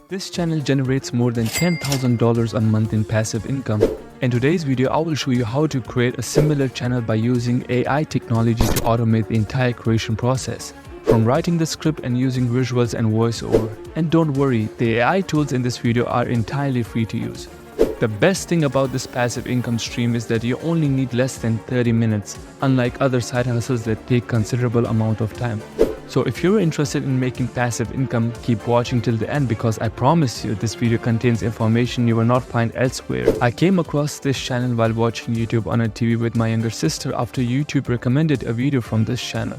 This channel generates more than $10,000 a month in passive income. In today's video, I will show you how to create a similar channel by using AI technology to automate the entire creation process, from writing the script and using visuals and voiceover. And don't worry, the AI tools in this video are entirely free to use. The best thing about this passive income stream is that you only need less than 30 minutes, unlike other side hustles that take considerable amount of time. So if you're interested in making passive income, keep watching till the end because I promise you this video contains information you will not find elsewhere. I came across this channel while watching YouTube on a TV with my younger sister after YouTube recommended a video from this channel.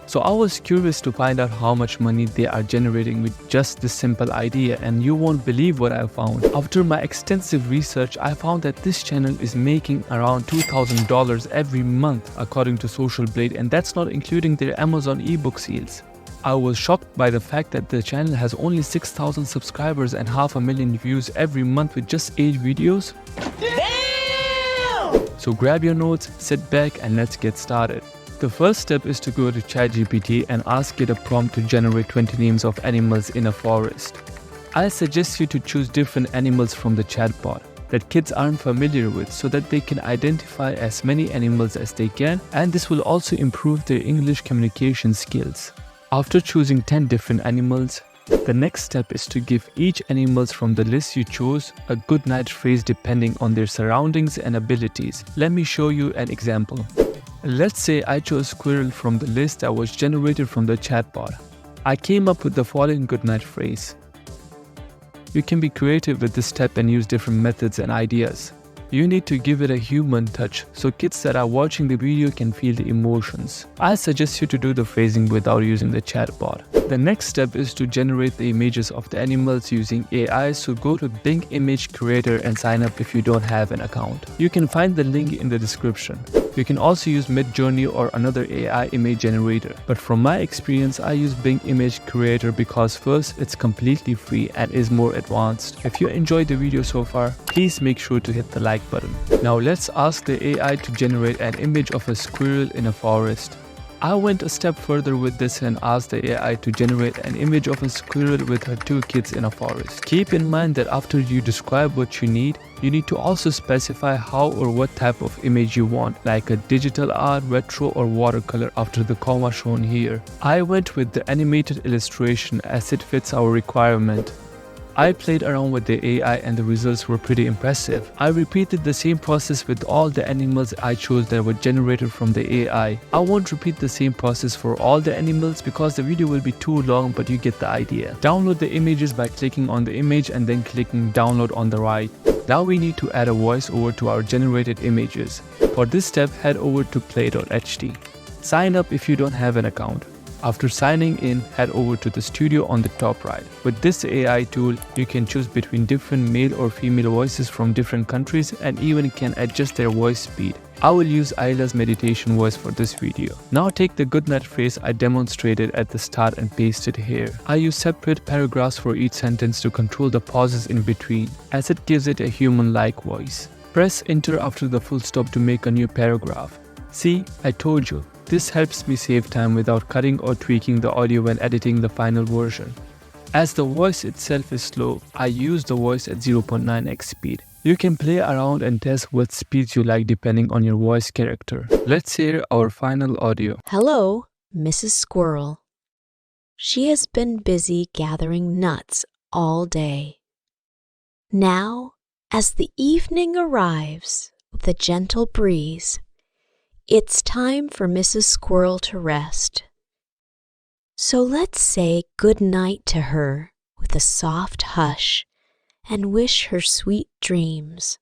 So I was curious to find out how much money they are generating with just this simple idea, and you won't believe what I found. After my extensive research, I found that this channel is making around $2,000 every month according to Social Blade, and that's not including their Amazon ebook sales. I was shocked by the fact that the channel has only 6,000 subscribers and 500,000 views every month with just 8 videos. Damn! So grab your notes, sit back and let's get started. The first step is to go to ChatGPT and ask it a prompt to generate 20 names of animals in a forest. I suggest you to choose different animals from the chatbot that kids aren't familiar with so that they can identify as many animals as they can, and this will also improve their English communication skills. After choosing 10 different animals, the next step is to give each animal from the list you chose a good night phrase depending on their surroundings and abilities. Let me show you an example. Let's say I chose squirrel from the list that was generated from the chatbot. I came up with the following goodnight phrase. You can be creative with this step and use different methods and ideas. You need to give it a human touch so kids that are watching the video can feel the emotions. I suggest you to do the phrasing without using the chatbot. The next step is to generate the images of the animals using AI, so go to Bing Image Creator and sign up if you don't have an account. You can find the link in the description. You can also use Midjourney or another AI image generator, but from my experience I use Bing Image Creator because first, it's completely free and is more advanced. If you enjoyed the video so far, please make sure to hit the like button. Now let's ask the AI to generate an image of a squirrel in a forest. I went a step further with this and asked the AI to generate an image of a squirrel with her 2 kids in a forest. Keep in mind that after you describe what you need to also specify how or what type of image you want, like a digital art, retro or watercolor after the comma shown here. I went with the animated illustration as it fits our requirement. I played around with the AI and the results were pretty impressive. I repeated the same process with all the animals I chose that were generated from the AI. I won't repeat the same process for all the animals because the video will be too long, but you get the idea. Download the images by clicking on the image and then clicking download on the right. Now we need to add a voiceover to our generated images. For this step, head over to play.ht. Sign up if you don't have an account. After signing in, head over to the studio on the top right. With this AI tool, you can choose between different male or female voices from different countries and even can adjust their voice speed. I will use Ayla's meditation voice for this video. Now take the goodnight phrase I demonstrated at the start and paste it here. I use separate paragraphs for each sentence to control the pauses in between, as it gives it a human-like voice. Press enter after the full stop to make a new paragraph. See, I told you. This helps me save time without cutting or tweaking the audio when editing the final version. As the voice itself is slow, I use the voice at 0.9x speed. You can play around and test what speeds you like depending on your voice character. Let's hear our final audio. Hello, Mrs. Squirrel. She has been busy gathering nuts all day. Now, as the evening arrives with a gentle breeze, it's time for Mrs. Squirrel to rest. So let's say good night to her with a soft hush and wish her sweet dreams.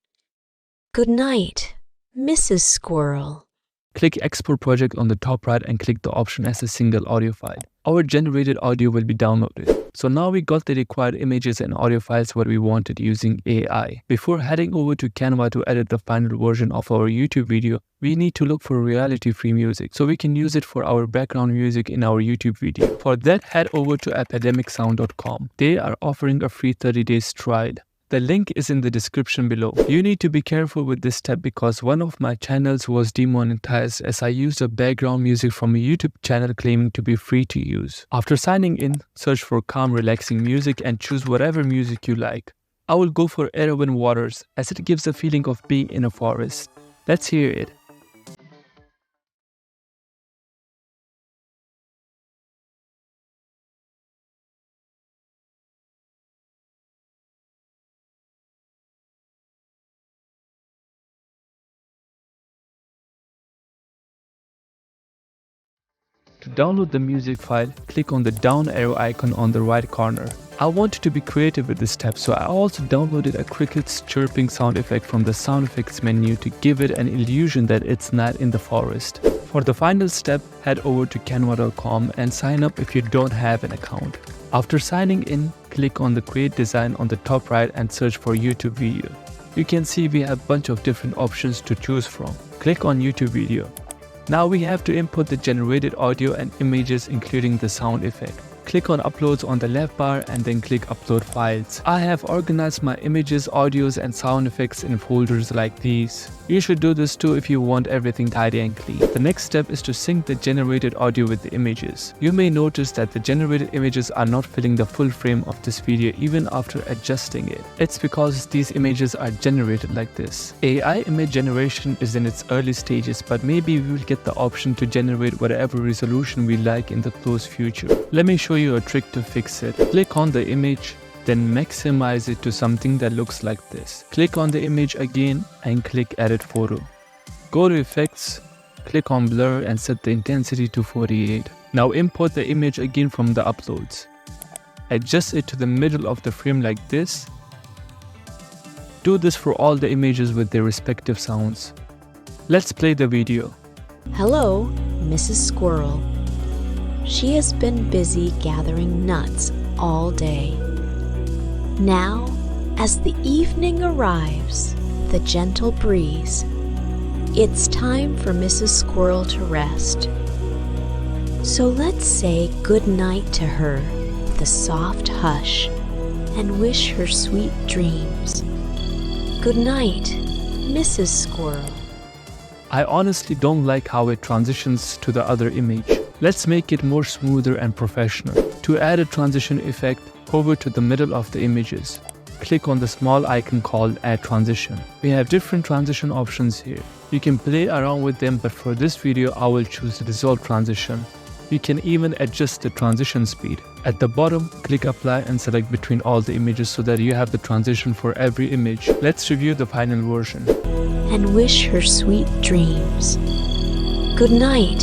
Good night, Mrs. Squirrel. Click Export Project on the top right and click the option as a single audio file. Our generated audio will be downloaded. So now we got the required images and audio files what we wanted using AI. Before heading over to Canva to edit the final version of our YouTube video, we need to look for royalty-free music so we can use it for our background music in our YouTube video. For that, head over to EPIDERMICsound.com. They are offering a free 30 days trial. The link is in the description below. You need to be careful with this step because one of my channels was demonetized as I used a background music from a YouTube channel claiming to be free to use. After signing in, search for calm, relaxing music and choose whatever music you like. I will go for Erwin Waters as it gives a feeling of being in a forest. Let's hear it. To download the music file, click on the down arrow icon on the right corner. I wanted to be creative with this step, so I also downloaded a cricket's chirping sound effect from the sound effects menu to give it an illusion that it's not in the forest. For the final step, head over to canva.com and sign up if you don't have an account. After signing in, click on the create design on the top right and search for YouTube video. You can see we have a bunch of different options to choose from. Click on YouTube video. Now we have to input the generated audio and images including the sound effect. Click on uploads on the left bar and then click upload files. I have organized my images, audios and sound effects in folders like these. You should do this too if you want everything tidy and clean. The next step is to sync the generated audio with the images. You may notice that the generated images are not filling the full frame of this video even after adjusting it. It's because these images are generated like this. AI image generation is in its early stages, but maybe we will get the option to generate whatever resolution we like in the close future. Let me show you a trick to fix it. Click on the image, then maximize it to something that looks like this. Click on the image again and click edit photo. Go to effects, click on blur and set the intensity to 48. Now import the image again from the uploads. Adjust it to the middle of the frame like this. Do this for all the images with their respective sounds. Let's play the video. Hello, Mrs. Squirrel. She has been busy gathering nuts all day. Now, as the evening arrives, the gentle breeze, it's time for Mrs. Squirrel to rest. So let's say good night to her with a soft hush and wish her sweet dreams. Good night, Mrs. Squirrel. I honestly don't like how it transitions to the other image. Let's make it more smoother and professional. To add a transition effect, hover to the middle of the images. Click on the small icon called Add Transition. We have different transition options here. You can play around with them, but for this video I will choose the Dissolve Transition. You can even adjust the transition speed. At the bottom, click Apply and select between all the images so that you have the transition for every image. Let's review the final version. And wish her sweet dreams. Good night,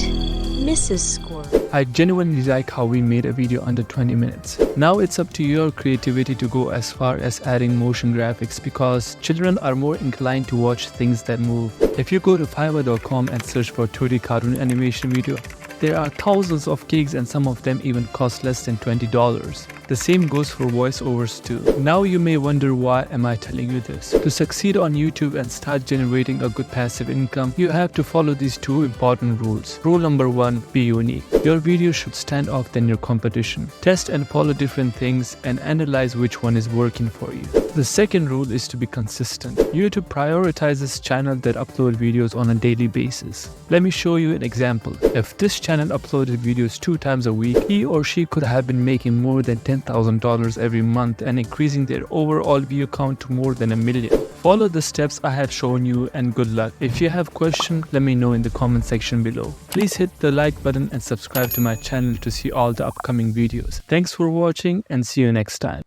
Mrs. Squirrel. I genuinely like how we made a video under 20 minutes. Now it's up to your creativity to go as far as adding motion graphics because children are more inclined to watch things that move. If you go to fiverr.com and search for 2D cartoon animation video, there are thousands of gigs and some of them even cost less than $20. The same goes for voiceovers too. Now you may wonder, why am I telling you this? To succeed on YouTube and start generating a good passive income, you have to follow these two important rules. Rule number 1, be unique. Your video should stand out than your competition. Test and follow different things and analyze which one is working for you. The second rule is to be consistent. YouTube prioritizes channels that upload videos on a daily basis. Let me show you an example. If this channel uploaded videos 2 times a week, he or she could have been making more than $10,000 every month and increasing their overall view count to more than 1 million. Follow the steps I have shown you and good luck. If you have questions, let me know in the comment section below. Please hit the like button and subscribe to my channel to see all the upcoming videos. Thanks for watching and see you next time.